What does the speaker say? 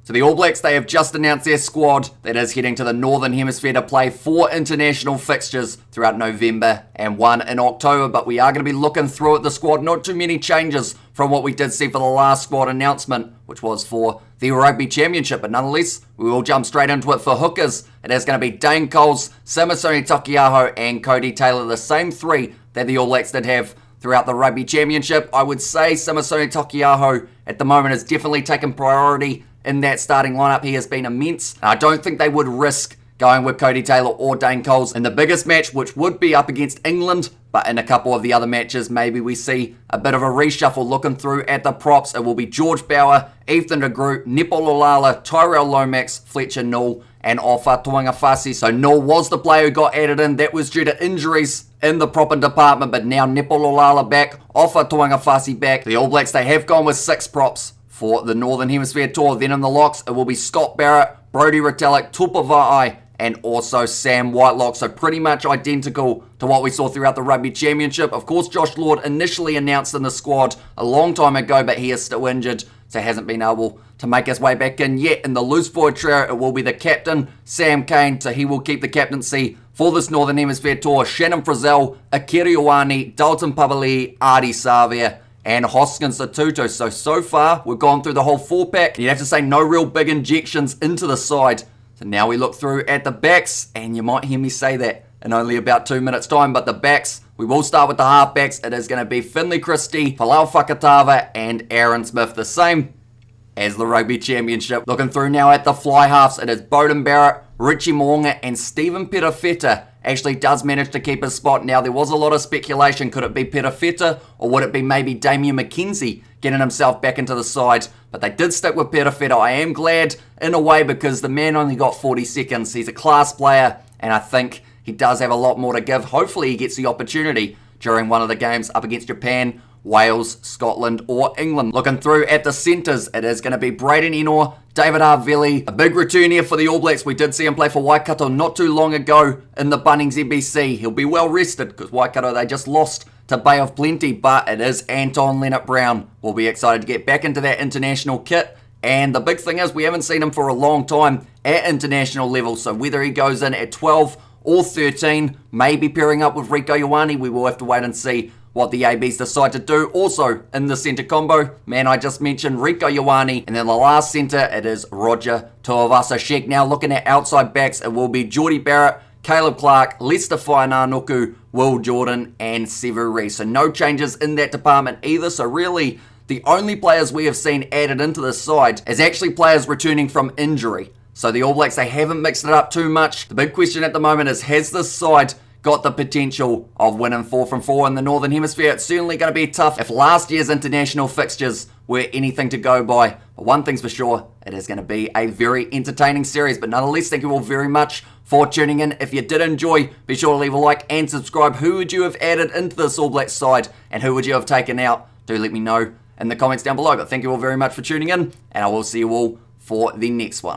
So the All Blacks, they have just announced their squad that is heading to the Northern Hemisphere to play 4 international fixtures throughout November and 1 in October. But we are going to be looking through at the squad. Not too many changes from what we did see for the last squad announcement, which was for the Rugby Championship. But nonetheless, we will jump straight into it for hookers. It is going to be Dane Coles, Samisoni Taukei'aho and Cody Taylor, the same 3 that the All Blacks did have throughout the Rugby Championship. I would say Samisoni Taukei'aho at the moment has definitely taken priority in that starting lineup. He has been immense. I don't think they would risk going with Cody Taylor or Dane Coles in the biggest match, which would be up against England. But in a couple of the other matches, maybe we see a bit of a reshuffle. Looking through at the props, it will be George Bower, Ethan de Groot, Nepo Laulala, Tyrell Lomax, Fletcher Null, and Ofa Tuangafasi. So Null was the player who got added in. That was due to injuries in the propping department, but now Nepo Laulala back, Ofa Tuangafasi back. The All Blacks, they have gone with 6 props for the Northern Hemisphere tour. Then in the locks, it will be Scott Barrett, Brodie Retallick, Tupava'ai, and also Sam Whitelock. So pretty much identical to what we saw throughout the Rugby Championship. Of course, Josh Lord initially announced in the squad a long time ago, but he is still injured, so hasn't been able to make his way back in yet. In the loose forward trio, it will be the captain, Sam Cane, so he will keep the captaincy for this Northern Hemisphere tour. Shannon Frizzell, Akira Ioane, Dalton Pavali, Artie Savia, and Hoskins Satutu. So far, we've gone through the whole 4-pack. You'd have to say no real big injections into the side. So now we look through at the backs, and you might hear me say that in only about 2 minutes' time, but the backs, we will start with the halfbacks. It is going to be Finlay Christie, Palau Fakatava, and Aaron Smith, the same as the Rugby Championship. Looking through now at the fly halves, it is Beauden Barrett, Richie Mo'unga, and Stephen Perofeta actually does manage to keep his spot. Now, there was a lot of speculation. Could it be Perofeta, or would it be maybe Damien McKenzie getting himself back into the side? But they did stick with Perofeta. I am glad, in a way, because the man only got 40 seconds. He's a class player, and I think he does have a lot more to give. Hopefully, he gets the opportunity during one of the games up against Japan, Wales, Scotland, or England. Looking through at the centres, it is going to be Braden Enor, David Arveli, a big return here for the All Blacks. We did see him play for Waikato not too long ago in the Bunnings NBC. He'll be well rested because Waikato, they just lost to Bay of Plenty, but it is Anton Leonard-Brown. We'll be excited to get back into that international kit. And the big thing is we haven't seen him for a long time at international level, so whether he goes in at 12 or 13, maybe pairing up with Rieko Ioane, we will have to wait and see what the ABs decide to do. Also, in the centre combo, man, I just mentioned Rieko Ioane. And then the last centre, it is Roger Tuivasa-Sheck. Now, looking at outside backs, it will be Geordie Barrett, Caleb Clark, Lester Whainarnuku, Will Jordan, and Sevu Reece. So no changes in that department either. So really, the only players we have seen added into this side is actually players returning from injury. So the All Blacks, they haven't mixed it up too much. The big question at the moment is, has this side got the potential of winning 4 from 4 in the Northern Hemisphere? It's certainly going to be tough if last year's international fixtures were anything to go by. But one thing's for sure, it is going to be a very entertaining series. But nonetheless, thank you all very much for tuning in. If you did enjoy, be sure to leave a like and subscribe. Who would you have added into this All Blacks side, and who would you have taken out? Do let me know in the comments down below. But thank you all very much for tuning in, and I will see you all for the next one.